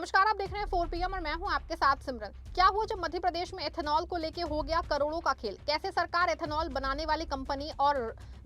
नमस्कार, आप देख रहे हैं 4 PM और मैं हूं आपके साथ सिमरन। क्या हुआ जब मध्य प्रदेश में एथेनॉल को लेके हो गया करोड़ों का खेल? कैसे सरकार, एथेनॉल बनाने वाली कंपनी और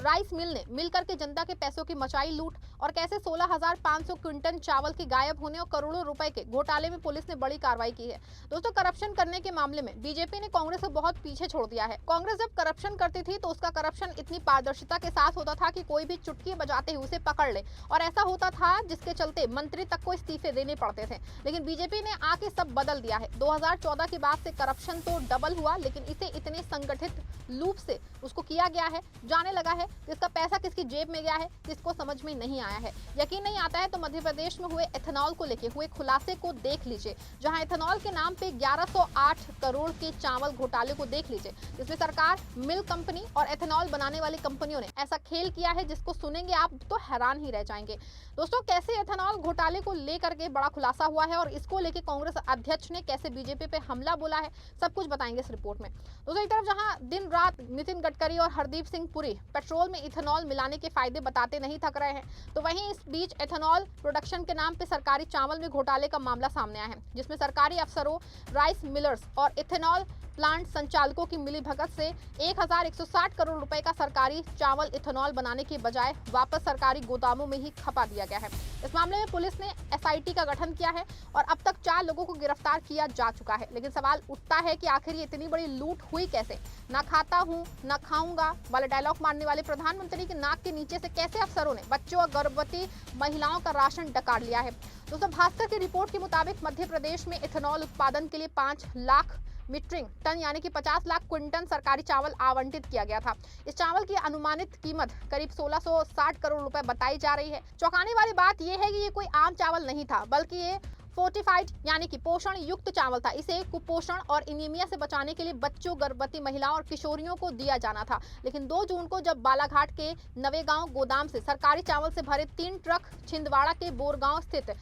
राइस मिल ने मिलकर के जनता के पैसों की मचाई लूट, और कैसे 16,500 क्विंटल चावल के गायब होने और करोड़ों रुपए के घोटाले में पुलिस ने बड़ी कार्रवाई की है। दोस्तों, करप्शन करने के मामले में बीजेपी ने कांग्रेस को बहुत पीछे छोड़ दिया है। कांग्रेस जब करप्शन करती थी तो उसका करप्शन इतनी पारदर्शिता के साथ होता था कि कोई भी चुटकी बजाते ही उसे पकड़ ले, और ऐसा होता था जिसके चलते मंत्री तक को इस्तीफे देने पड़ते थे। लेकिन बीजेपी ने आके सब बदल दिया है। 2014 के बाद से करप्शन तो डबल हुआ, लेकिन इसे इतने संगठित लूप से उसको किया गया है, जाने लगा है इसका पैसा किसकी जेब में गया है, किसको समझ में नहीं आया है। यकीन नहीं आता है तो मध्य प्रदेश में हुए एथेनॉल को लेके हुए खुलासे को देख लीजिए, जहां एथेनॉल के नाम पे 1108 करोड़ के चावल घोटाले को देख लीजिए, जिसमें सरकार, मिल कंपनी और एथेनॉल बनाने वाली कंपनियों ने ऐसा खेल किया है जिसको सुनेंगे आप तो हैरान ही रह जाएंगे। दोस्तों, कैसे एथेनॉल घोटाले को लेकर के बड़ा खुलासा हुआ है और इसको लेके कांग्रेस अध्यक्ष ने कैसे बीजेपी पे हमला बोला है, सब कुछ बताएंगे इस रिपोर्ट में। दोस्तों, एक तरफ जहां दिन रात नितिन गडकरी और हरदीप सिंह पुरी पेट्रोल में इथेनॉल मिलाने के फायदे बताते नहीं थक रहे हैं, तो वहीं इस बीच एथेनॉल प्रोडक्शन के नाम पे सरकारी चावल में घोटाले का मामला सामने आया है, जिसमें सरकारी अफसरों, राइस मिलर्स और इथेनॉल प्लांट संचालकों की मिलीभगत से 1160 करोड़ रुपए का सरकारी चावल इथेनॉल बनाने के बजाय वापस सरकारी गोदामों में ही खपा दिया गया है। इस मामले में पुलिस ने एसआईटी का गठन किया है और अब तक 4 लोगों को गिरफ्तार किया जा चुका है। लेकिन सवाल उठता है कि आखिर ये इतनी बड़ी लूट हुई कैसे? ना खाता हूं ना खाऊंगा वाले डायलॉग मारने वाले प्रधानमंत्री के नाक के नीचे से कैसे अफसरों ने बच्चों और गर्भवती महिलाओं का राशन डकार लिया है? दोस्तों, भास्कर की रिपोर्ट के मुताबिक मध्य प्रदेश में इथेनॉल उत्पादन के लिए 5 लाख मीट्रिक टन यानी कि 50 लाख क्विंटल सरकारी चावल आवंटित किया गया था। इस चावल की अनुमानित कीमत करीब 1660 करोड़ रुपए बताई जा रही है। चौंकाने वाली बात यह है कि ये कोई आम चावल नहीं था, बल्कि ये फोर्टिफाइड यानी कि पोषण युक्त चावल था। इसे कुपोषण और एनीमिया से बचाने के लिए बच्चों, गर्भवती महिलाओं और किशोरियों को दिया जाना था। लेकिन 2 जून को जब बालाघाट के नवेगांव गोदाम से सरकारी चावल से भरे 3 ट्रक छिंदवाड़ा के बोरगांव स्थित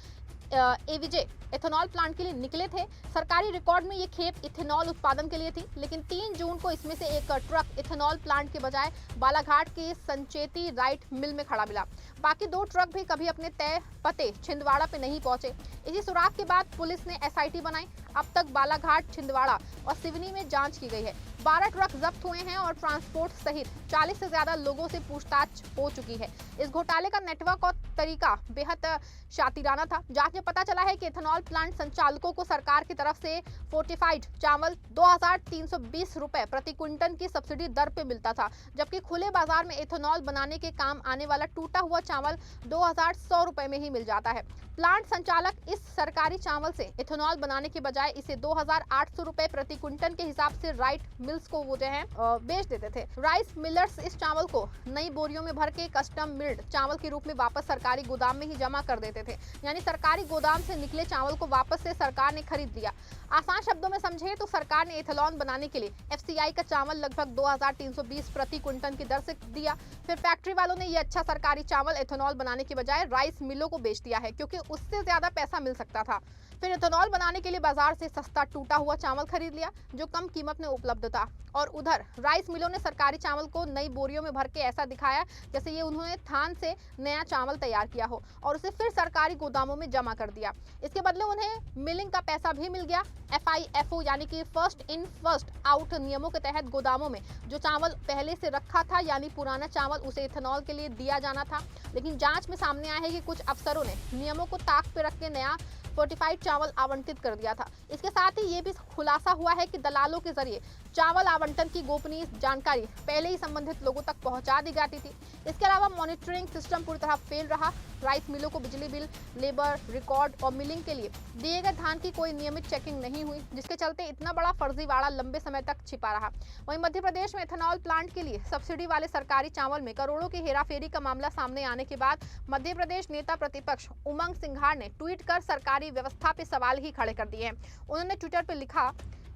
एविजे एथेनॉल प्लांट के लिए निकले थे, सरकारी रिकॉर्ड में ये खेप इथेनॉल उत्पादन के लिए थी। लेकिन 3 जून को इसमें से एक ट्रक इथेनॉल प्लांट के बजाय बालाघाट के संचेती राइट मिल में खड़ा मिला। बाकी 2 ट्रक भी कभी अपने तय पते छिंदवाड़ा पे नहीं पहुंचे। इसी सुराग के बाद पुलिस ने एसआईटी बनाई। अब तक बालाघाट, छिंदवाड़ा और सिवनी में जांच की गई है। 12 ट्रक जब्त हुए हैं और ट्रांसपोर्ट सहित 40 से ज्यादा लोगों से पूछताछ हो चुकी है। इस घोटाले का नेटवर्क और तरीका बेहद शातिराना था। जांच में पता चला है कि इथेनॉल प्लांट संचालकों को सरकार की तरफ से फोर्टिफाइड चावल 2320 रुपए प्रति क्विंटल की सब्सिडी दर पे मिलता था, जबकि खुले बाजार में इथेनॉल बनाने के काम आने वाला टूटा हुआ चावल 2100 रुपए में ही मिल जाता है। प्लांट संचालक इस सरकारी चावल से इथेनॉल बनाने के बजाय इसे 2800 रुपए प्रति क्विंटल के हिसाब से राइट मिल्स को वो जो है बेच देते थे। राइस मिलर्स इस चावल को नई बोरियों में भर के कस्टम मिल्ड चावल के रूप में वापस सरकारी गोदाम में ही जमा कर देते थे, यानी सरकारी गोदाम से निकले चावल को वापस से सरकार ने खरीद लिया। आसान शब्दों में समझे तो सरकार ने इथेनॉल बनाने के लिए एफसीआई का चावल लगभग 2320 प्रति क्विंटल की दर से दिया। फिर फैक्ट्री वालों ने ये अच्छा सरकारी चावल इथेनॉल बनाने के बजाय राइस मिलों को बेच दिया है, क्योंकि उससे ज्यादा पैसा मिल सकता था। फिर इथेनॉल बनाने के लिए बाजार से सस्ता टूटा हुआ चावल खरीद लिया जो कम कीमत में उपलब्ध था, और उधर राइस मिलों ने सरकारी चावल को नई बोरियों में भर के ऐसा दिखाया जैसे ये उन्होंने थान से नया चावल तैयार किया हो और उसे फिर सरकारी गोदामों में जमा कर दिया। इसके बदले उन्हें मिलिंग का पैसा भी मिल गया। FIFO यानी कि फर्स्ट इन फर्स्ट आउट नियमों के तहत गोदामों में जो चावल पहले से रखा था यानी पुराना चावल उसे इथेनॉल के लिए दिया जाना था। लेकिन जांच में सामने आया है कि कुछ अफसरों ने नियमों को ताक पे रख के नया फोर्टिफाइड चावल आवंटित कर दिया था। इसके साथ ही ये भी खुलासा हुआ है कि दलालों के जरिए चावल आवंटन की गोपनीय जानकारी पहले ही संबंधित लोगों तक पहुंचा दी जाती थी। इसके अलावा मॉनिटरिंग सिस्टम पूरी तरह फेल रहा। राइस मिलों को बिजली बिल, लेबर रिकॉर्ड और मिलिंग के लिए दिए गए धान की कोई नियमित चेकिंग नहीं हुई, जिसके चलते इतना बड़ा फर्जीवाड़ा लंबे समय तक छिपा रहा। वहीं मध्य प्रदेश में इथेनॉल प्लांट के लिए सब्सिडी वाले सरकारी चावल में करोड़ों की हेराफेरी का मामला सामने आने के बाद मध्य प्रदेश नेता प्रतिपक्ष उमंग सिंघार ने ट्वीट कर सरकारी व्यवस्था पे सवाल ही खड़े कर दिए हैं। उन्होंने ट्विटर पर लिखा,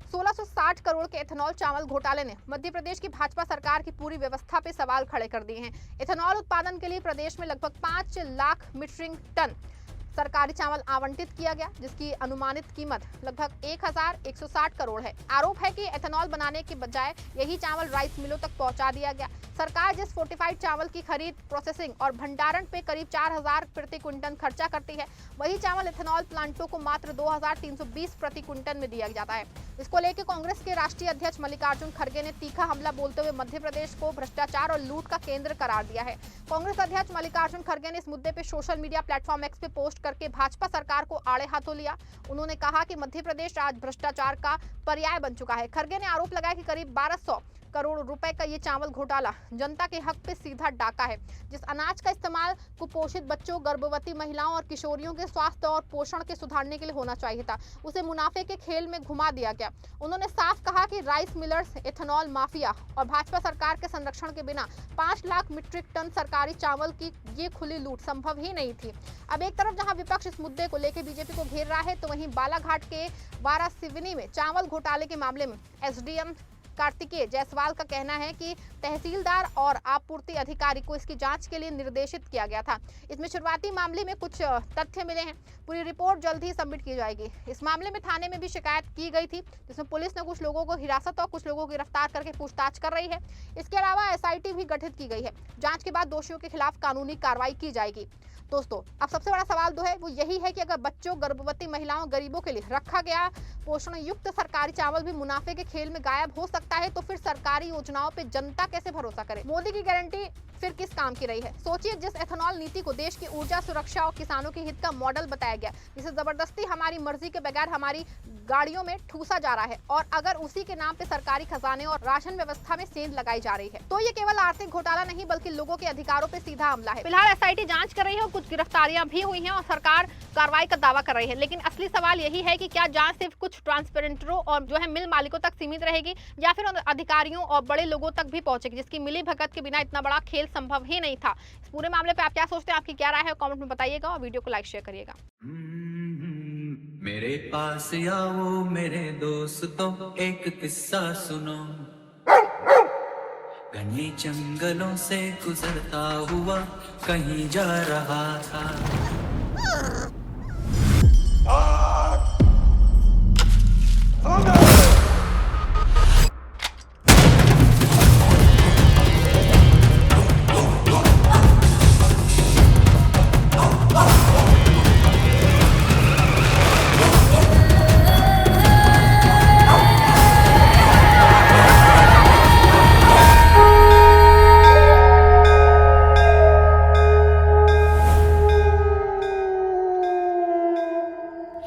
1660 करोड़ के इथेनॉल चावल घोटाले ने मध्य प्रदेश की भाजपा सरकार की पूरी व्यवस्था पे सवाल खड़े कर दिए हैं। इथेनॉल उत्पादन के लिए प्रदेश में लगभग 5 लाख मीट्रिक टन सरकारी चावल आवंटित किया गया, जिसकी अनुमानित कीमत लगभग 1160 करोड़ है। आरोप है कि एथेनॉल बनाने के बजाय यही चावल राइस मिलों तक पहुंचा दिया गया। सरकार जिस फोर्टिफाइड चावल की खरीद, प्रोसेसिंग और भंडारण पे करीब 4000 प्रति क्विंटल खर्चा करती है, वही चावल एथेनॉल प्लांटों को मात्र 2320 प्रति क्विंटल में दिया जाता है। इसको लेकर कांग्रेस के राष्ट्रीय अध्यक्ष मल्लिकार्जुन खड़गे ने तीखा हमला बोलते हुए मध्य प्रदेश को भ्रष्टाचार और लूट का केंद्र करार दिया है। कांग्रेस अध्यक्ष मल्लिकार्जुन खड़गे ने इस मुद्दे पे सोशल मीडिया प्लेटफॉर्म एक्स पे पोस्ट करके भाजपा सरकार को आड़े हाथों लिया। उन्होंने कहा कि मध्य प्रदेश आज भ्रष्टाचार का पर्याय बन चुका है। खड़गे ने आरोप लगाया कि करीब 1200 करोड़ रुपए का ये चावल घोटाला जनता के हक पे सीधा डाका है। जिस अनाज का इस्तेमाल कुपोषित बच्चों, गर्भवती महिलाओं और किशोरियों के स्वास्थ्य और पोषण के सुधारने के लिए होना चाहिए था, उसे मुनाफे के खेल में घुमा दिया गया। उन्होंने साफ कहा कि राइस मिलर्स, एथेनॉल माफिया और भाजपा सरकार के संरक्षण के बिना 5 लाख मीट्रिक टन सरकारी चावल की ये खुली लूट संभव ही नहीं थी। अब एक तरफ जहां विपक्ष इस मुद्दे को लेकर बीजेपी को घेर रहा है, तो वहीं बालाघाट के वारासिवनी में चावल घोटाले के मामले में एसडीएम कार्तिकेय जायसवाल का कहना है कि तहसीलदार और आपूर्ति अधिकारी को इसकी जांच के लिए निर्देशित किया गया था। इसमें शुरुआती मामले में कुछ तथ्य मिले हैं। पूरी रिपोर्ट जल्द ही सबमिट की जाएगी। इस मामले में थाने में भी शिकायत की गई थी, जिसमें पुलिस ने कुछ लोगों को हिरासत और कुछ लोगों को गिरफ्तार करके पूछताछ कर रही है। इसके अलावा एसआईटी भी गठित की गई है। जांच के बाद दोषियों के खिलाफ कानूनी कार्रवाई की जाएगी। दोस्तों, अब सबसे बड़ा सवाल जो है वो यही है कि अगर बच्चों, गर्भवती महिलाओं, गरीबों के लिए रखा गया पोषण युक्त सरकारी चावल भी मुनाफे के खेल में गायब हो सकता है, तो फिर सरकारी योजनाओं पे जनता कैसे भरोसा करे? मोदी की गारंटी फिर किस काम की रही है? सोचिए, जिस एथेनॉल नीति को देश की ऊर्जा सुरक्षा और किसानों के हित का मॉडल बताया गया, जिसे जबरदस्ती हमारी मर्जी के बगैर हमारी गाड़ियों में ठूसा जा रहा है, और अगर उसी के नाम पे सरकारी खजाने और राशन व्यवस्था में सेंध लगाई जा रही है, तो ये केवल आर्थिक घोटाला नहीं बल्कि लोगों के अधिकारों पे सीधा हमला है। फिलहाल एसआईटी जांच कर रही है और कुछ गिरफ्तारियां भी हुई हैं और सरकार कार्रवाई का दावा कर रही है, लेकिन असली सवाल यही है कि क्या जांच सिर्फ कुछ ट्रांसपेरेंटरों और जो है मिल मालिकों तक सीमित रहेगी, या फिर अधिकारियों और बड़े लोगों तक भी पहुंचेगी, जिसकी मिली भगत के बिना इतना बड़ा खेल संभव ही नहीं था। इस पूरे मामले पे आप क्या सोचते हैं? आपकी क्या राय है? कमेंट में बताइएगा और वीडियो को लाइक शेयर करिएगा। मेरे पास आओ मेरे दोस्तों, एक किस्सा सुनो। घने जंगलों से गुजरता हुआ कहीं जा रहा था।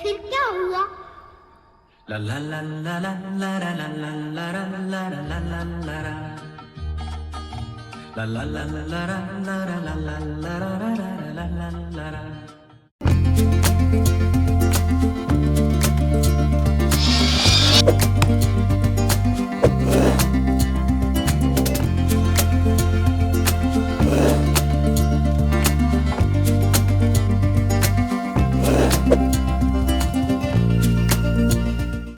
फिर क्या हुआ? La la la la la la la la la la la la la la la la la. La la la la la la la la la la la la la la la la.